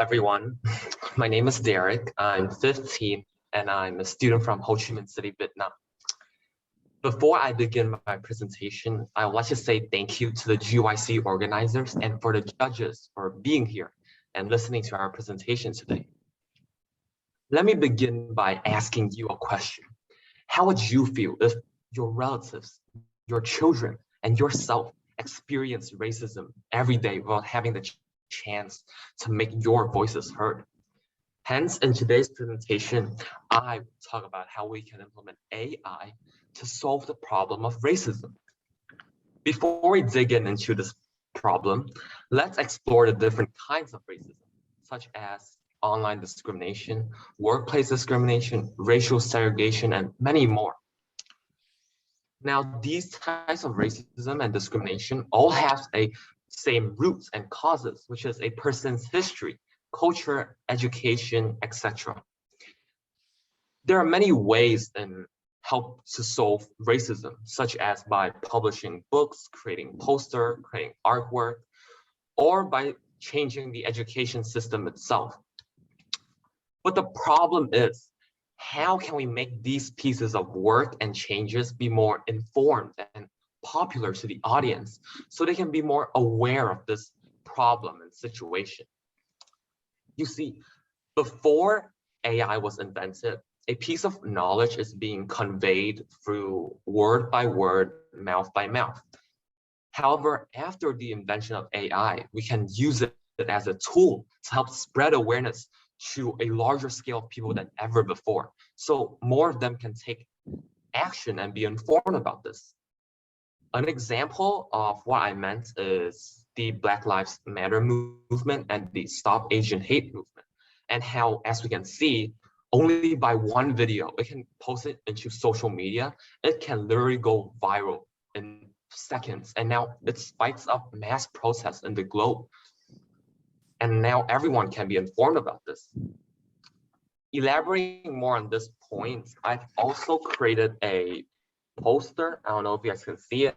everyone. My name is Derek. I'm 15 and I'm a student from Ho Chi Minh City, Vietnam. Before I begin my presentation, I would like to say thank you to the GYC organizers and for the judges for being here and listening to our presentation today. Let me begin by asking you a question. How would you feel if your relatives, your children, and yourself experience racism every day without having the chance to make your voices heard? Hence, in today's presentation, I will talk about how we can implement AI to solve the problem of racism. Before we dig into this problem, let's explore the different kinds of racism, such as online discrimination, workplace discrimination, racial segregation, and many more. Now, these types of racism and discrimination all have a same roots and causes, which is a person's history, culture, education, etc. There are many ways in help to solve racism, such as by publishing books, creating posters, creating artwork, or by changing the education system itself. But the problem is, how can we make these pieces of work and changes be more informed and popular to the audience so they can be more aware of this problem and situation? You see, before AI was invented, a piece of knowledge is being conveyed through word by word, mouth by mouth. However, after the invention of AI, we can use it as a tool to help spread awareness to a larger scale of people than ever before. So more of them can take action and be informed about this. An example of what I meant is the Black Lives Matter movement and the Stop Asian Hate movement, and how, as we can see, only by one video, it can post it into social media, it can literally go viral in seconds. And now it spikes up mass protests in the globe. And now everyone can be informed about this. Elaborating more on this point, I've also created a poster, I don't know if you guys can see it,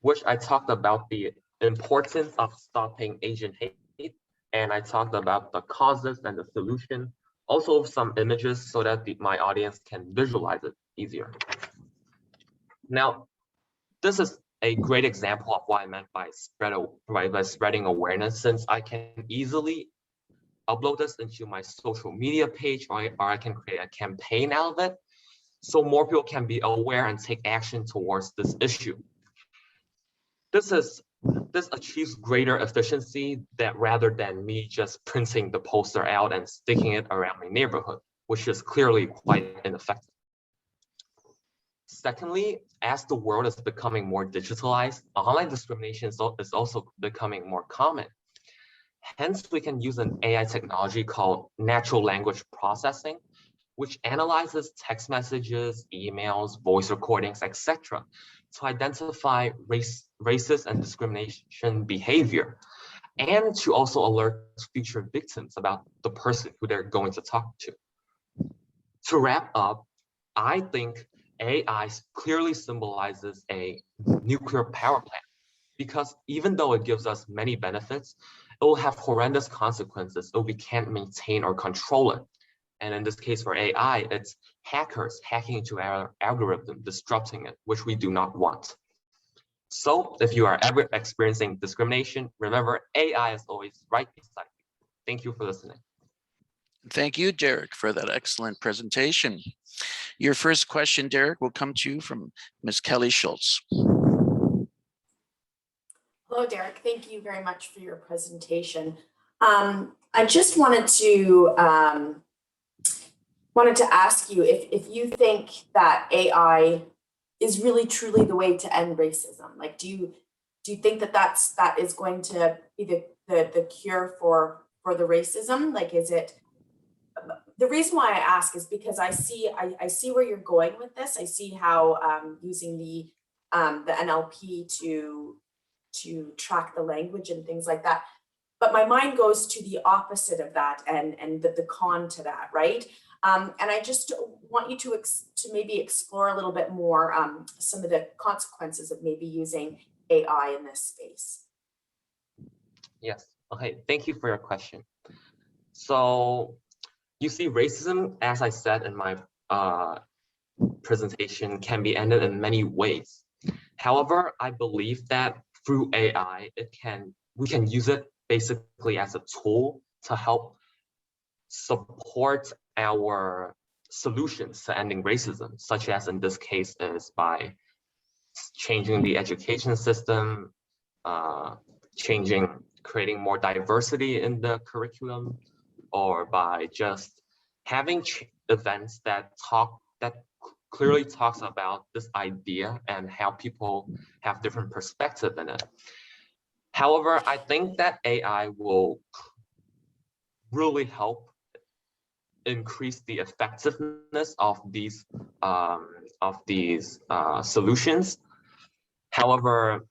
which I talked about the importance of stopping Asian hate, and I talked about the causes and the solution, also some images so that my audience can visualize it easier. Now, this is a great example of what I meant by spreading awareness, since I can easily upload this into my social media page, or I can create a campaign out of it, so more people can be aware and take action towards this issue. This achieves greater efficiency rather than me just printing the poster out and sticking it around my neighborhood, which is clearly quite ineffective. Secondly, as the world is becoming more digitalized, online discrimination is also becoming more common. Hence, we can use an AI technology called natural language processing, which analyzes text messages, emails, voice recordings, etc., to identify racist and discrimination behavior, and to also alert future victims about the person who they're going to talk to. To wrap up, I think AI clearly symbolizes a nuclear power plant, because even though it gives us many benefits, it will have horrendous consequences if we can't maintain or control it. And in this case for AI, it's hackers hacking into our algorithm, disrupting it, which we do not want. So if you are ever experiencing discrimination, remember AI is always right beside you. Thank you for listening. Thank you, Derek, for that excellent presentation. Your first question, Derek, will come to you from Ms. Kelly Schultz. Hello, Derek. Thank you very much for your presentation. I just wanted to ask you if you think that AI is really truly the way to end racism. Like, do you think that that is going to be the cure for the racism? Like, is it? The reason why I ask is because I see where you're going with this. I see how using the NLP to track the language and things like that. But my mind goes to the opposite of that and the con to that, right? And I just want you to maybe explore a little bit more some of the consequences of maybe using AI in this space. Yes. Okay. Thank you for your question. So you see, racism, as I said in my presentation, can be ended in many ways. However, I believe that through AI, we can use it basically as a tool to help support our solutions to ending racism, such as in this case is by changing the education system, creating more diversity in the curriculum, or by just having events that clearly talks about this idea and how people have different perspective in it. However, I think that AI will really help increase the effectiveness of these solutions. However,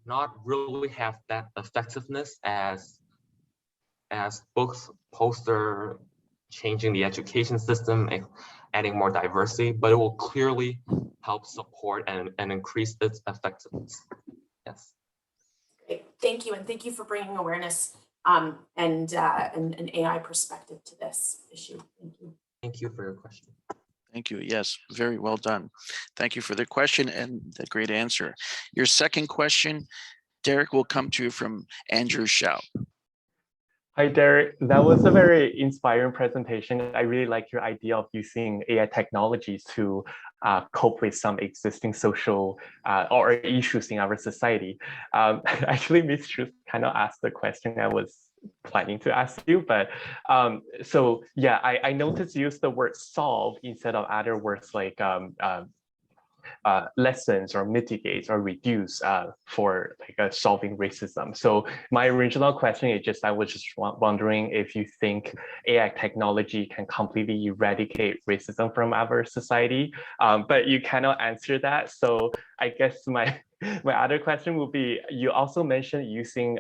not really have that effectiveness as books, poster, changing the education system, adding more diversity, but it will clearly help support and increase its effectiveness. Yes. Great. Thank you, and thank you for bringing awareness and an AI perspective to this issue. Thank you. Thank you for your question. Thank you. Yes, very well done. Thank you for the question and the great answer. Your second question, Derek, will come to you from Andrew Shao. Hi, Derek. That was a very inspiring presentation. I really like your idea of using AI technologies to cope with some existing social or issues in our society. Actually, Ms. Truth kind of asked the question I was planning to ask you, but so yeah, I noticed you use the word solve instead of other words like lessons or mitigate or reduce for like solving racism. So my original question is just, I was just wondering if you think AI technology can completely eradicate racism from our society, but you cannot answer that. So I guess my other question would be, you also mentioned using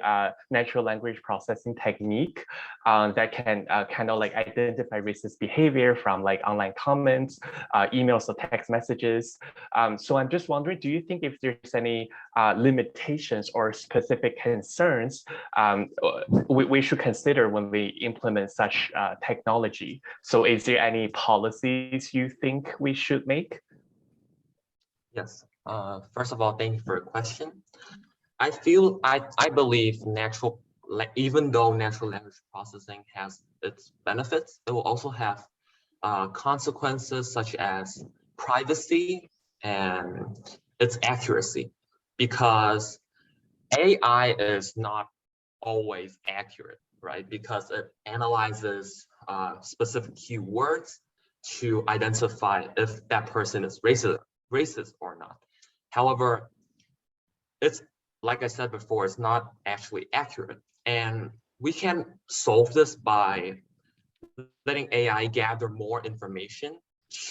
natural language processing technique that can kind of like identify racist behavior from like online comments, emails or text messages. So I'm just wondering, do you think if there's any limitations or specific concerns we should consider when we implement such technology? So is there any policies you think we should make? Yes. First of all, thank you for your question. I believe even though natural language processing has its benefits, it will also have consequences such as privacy and its accuracy, because AI is not always accurate, right? Because it analyzes specific keywords to identify if that person is racist or not. However, it's like I said before, it's not actually accurate. And we can solve this by letting AI gather more information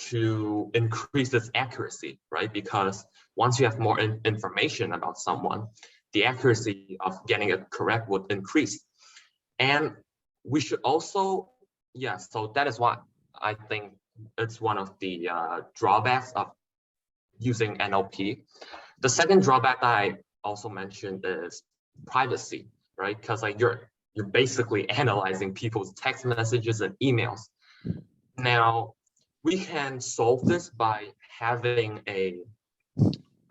to increase its accuracy, right? Because once you have more information about someone, the accuracy of getting it correct would increase. And we should also, so that is why I think it's one of the drawbacks of using NLP. The second drawback that I also mentioned is privacy, right? Because like you're basically analyzing people's text messages and emails. Now, we can solve this by having a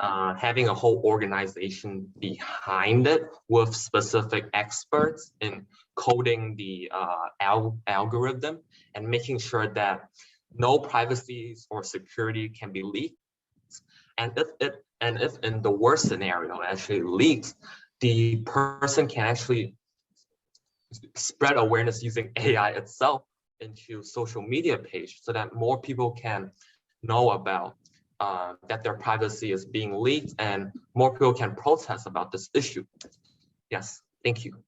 whole organization behind it with specific experts in coding the algorithm and making sure that no privacy or security can be leaked. And if in the worst scenario it actually leaks, the person can actually spread awareness using AI itself into social media page so that more people can know about that their privacy is being leaked and more people can protest about this issue. Yes, thank you.